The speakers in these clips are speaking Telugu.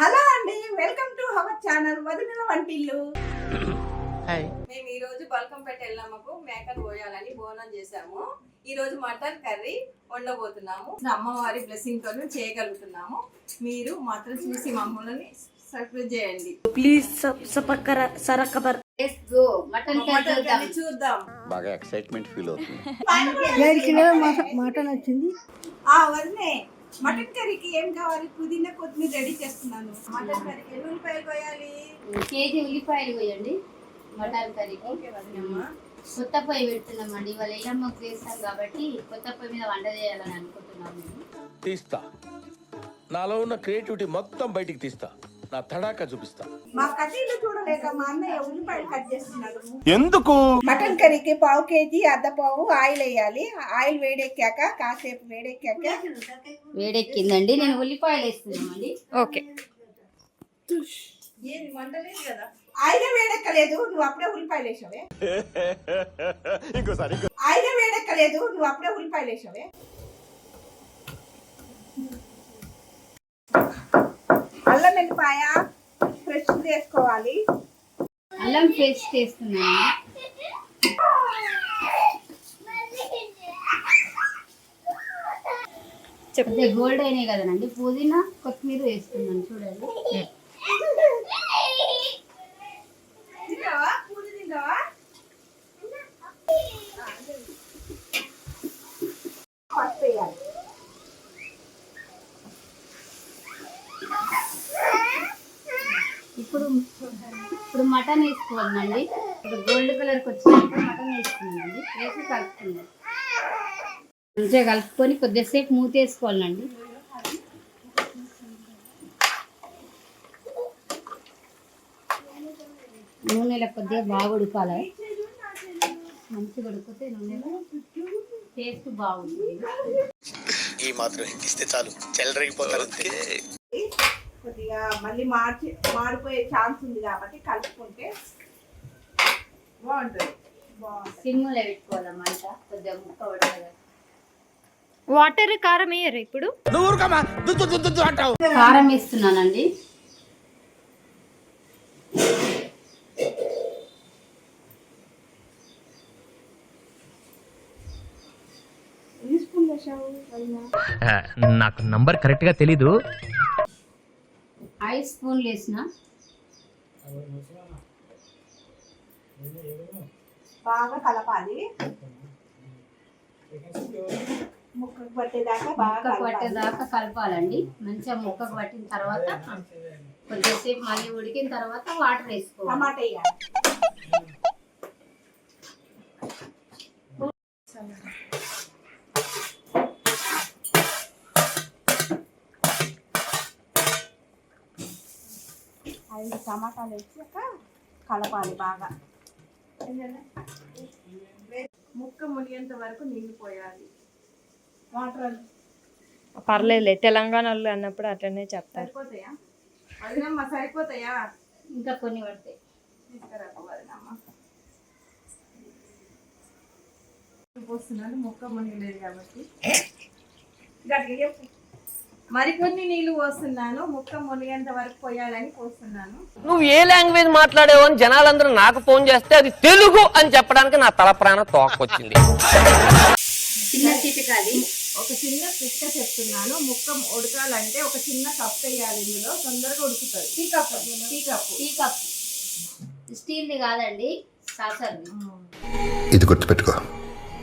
హలో అండి, వెల్కమ్ టు అవర్ ఛానల్ వదిలిన వంటిల్లు. మేము ఈ రోజు బల్కంపేట ఎల్లమ్మకు మేకను కోయాలని బోనం చేసాము. ఈ రోజు మటన్ కర్రీ వండబోతున్నాము. అమ్మవారి బ్లెస్సింగ్ తో చేయగలుగుతున్నాము. మీరు మాత్రం చూసి మమ్మల్ని సబ్స్క్రైబ్ చేయండి ప్లీజ్. మటన్ కర్రీ చూద్దాం. బాగా ఎక్సైట్మెంట్ ఫీల్ అవుతుంది. మాట నచ్చింది. వదిలే మటన్ కర్రీకి ఏం కావాలి? పుదీనా కొత్తిమీర రెడీ చేస్తున్నాను. మటన్ కర్రీకి ఎన్ని ఉల్లిపాయలు కోయాలి? కేజీ ఉల్లిపాయలు కోయండి. మటన్ కర్రీకి ఓకే వదినమ్మా. కొత్త పొయ్యి పెడుతున్నామండి. ఇవాళ ఎల్లమ్మకు చేస్తాం కాబట్టి కొత్త పొయ్యి మీద వంట చేయాలని అనుకుంటున్నాము. తీస్తా, నాలో ఉన్న క్రియేటివిటీ మొత్తం బయటికి తీస్తా, నా తడాకా చూపిస్తా. మా కర్రీలు చూడలేక మా అన్నయ్య ఉల్లిపాయలు కట్ చేస్తున్నాడు. ఎందుకు? మటన్ కర్రీకి పావు కేజీ అర్ధపావు ఆయిల్ వేయాలి. ఆయిల్ వేడెక్కాక కాసేపు వేడెక్కిందండి, నేను ఉల్లిపాయలు వేస్తున్నామండి. ఓకే. ఏది మంటలేదు కదా? ఆయిల్ వేడెక్కలేదు, నువ్వు అప్పుడే ఉల్లిపాయలు వేసావే. ఆయిల్ వేడెక్కలేదు, నువ్వు అప్పుడే ఉల్లిపాయలు వేసావే. అల్లం వెల్లిపాయ ఫ్రెష్ వేసుకోవాలి. అల్లం పేస్ట్ వేస్తున్నాను. చెప్తే గోల్డ్ అయినాయి కదనండి. పుదీనా కొత్తిమీర వేస్తున్నాను చూడండి. పసుపు వేయాలి. ఇప్పుడు మటన్ వేసుకోవాలండి. ఇప్పుడు గోల్డ్ కలర్కి వచ్చినప్పుడు మటన్ వేసుకున్నానండి. వేసి కలుపుకుందాం. మంచిగా కలుపుకొని కొద్దిసేపు మూత వేసుకోవాలండి. నూనెలో కొద్దిగా బాగా ఉడకాలి. మంచిగా ఉడికితే నూనెలో టేస్ట్ బాగుంటుంది. ఈ మాత్రం ఇస్తే చాలు, చెల్లరగిపోతారు. కొద్దిగా మళ్ళీ మాడిపోయే ఛాన్స్ ఉంది కాబట్టి కలుపుకుంటే బాగుంటుంది. సిమ్లో పెట్టుకోవాలి మంట. కొద్దిగా ముక్క ఉడకగా వాటర్ కారం వేయరు ఇప్పుడు. కారం వేస్తున్నానండి. నాకు నంబర్ కరెక్ట్ గా తెలీదు. 5 స్పూన్లు వేసిన. బాగా కలపాలి. ముక్కకు పట్టేదాకా కలపాలండి. మంచిగా ముక్కకు పట్టిన తర్వాత కొద్దిసేపు మళ్ళీ ఉడికిన తర్వాత వాటర్ వేసుకోవాలి. టమాటా వేయాలి. ఐదు టమాటాలు వేసాక కలపాలి బాగా. ముక్క మునిగేంత వరకు నీళ్లు పోయాలి. వాటర్ పర్లేదులే, తెలంగాణలో అన్నప్పుడు అట్లనే చెప్తారు. సరిపోతాయా వదినమ్మ? సరిపోతాయా? ఇంకా కొన్ని పడతాయి. తీసుకురా వదినమ్మ. పోస్తున్నాను, ముక్క మునిగలేదు కాబట్టి. మరికొన్ని నీళ్లు పోస్తున్నాను. ముక్క మునిగేంత వరకు పోయాలని పోస్తున్నాను. నువ్వు ఏ లాంగ్వేజ్ మాట్లాడేవో అని జనాలందరూ నాకు ఫోన్ చేస్తే అది తెలుగు అని చెప్పడానికి నా తల ప్రాణ తోకొచ్చింది. చిన్న చిటికాది ఒక చిన్న పిక్క చెప్తున్నాను. ముక్క ఉడకాలంటే ఒక చిన్న కప్ వేయాలి. ఇందులో తొందరగా ఉడుకుతుంది. టీ కప్ స్టీల్ది కాదండి, సాసర్ది. ఇది గుర్తుపెట్టుకో,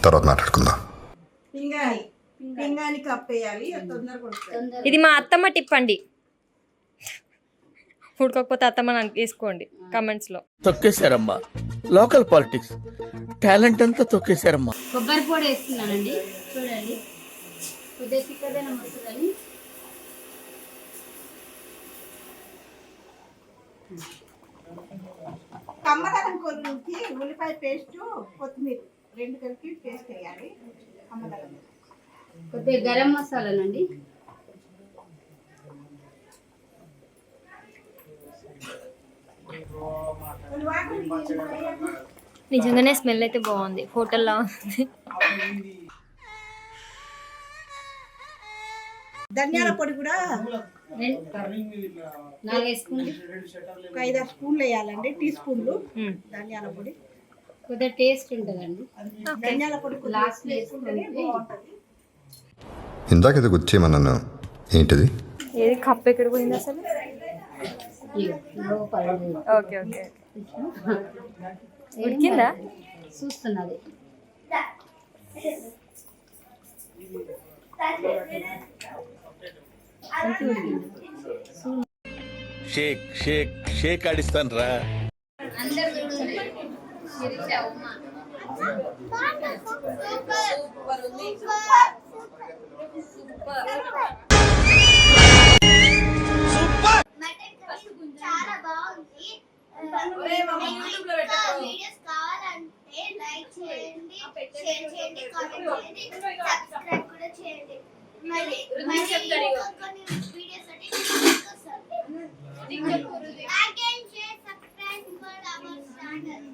తర్వాత మాట్లాడుకుందాం. పింగాని కప్ వేయాలి, తొందరగా ఉడుకుతుంది. ఇది మా అత్తమ్మ టిప్ అండి. ఉడకపోతే అత్తమ్మ వేసుకోండి కమెంట్స్ లో. తొక్కేశారమ్మా, లోకల్ పాలిటిక్స్ టాలెంట్ అంతా తొక్కేశారమ్మా. కొబ్బరి పొడి వేస్తున్నానండి. చూడండి కొద్దిగా చిక్కదనం వస్తుందని. కమ్మదనం కొద్దికి ఉల్లిపాయ పేస్ట్ కొత్తిమీర రెండు కలిపి పేస్ట్ వేయాలి. కమ్మదనం కొద్దిగా గరం మసాలానండి. నిజంగానే స్మెల్ అయితే బాగుంది, హోటల్లా ఉంది. ధనియాల పొడి కూడా 4 వేసుకోండి. ఒక 5-6 స్పూన్లు వేయాలండి, టీ స్పూన్లు ధనియాల పొడి. కొద్దిగా టేస్ట్ ఉంటుందండి. ధనియాల పొడి లాస్ట్ వేసుకుంటేనే బాగుంటుంది. ఇందాక ఇది గుచ్చేయమన్నాను, ఏంటిది? ఏది కప్ ఎక్కడ పోయింది అసలు? లోపల ఓకే ఓకే. ఉడికిందా? చూస్తున్నది. షేక్ షేక్ షేక్ ఆడిస్తాను రా. సూపర్ ఉంది. చాలా బాగుంది. యూట్యూబ్ లో పెట్టు. వీడియోస్ కావాలంటే లైక్ చేయండి, షేర్ చేయండి, కామెంట్ చేయండి, సబ్స్క్రైబ్ కూడా చేయండి. మళ్ళీ కొన్ని వీడియోస్ అంటే like and share, subscribe for our channel.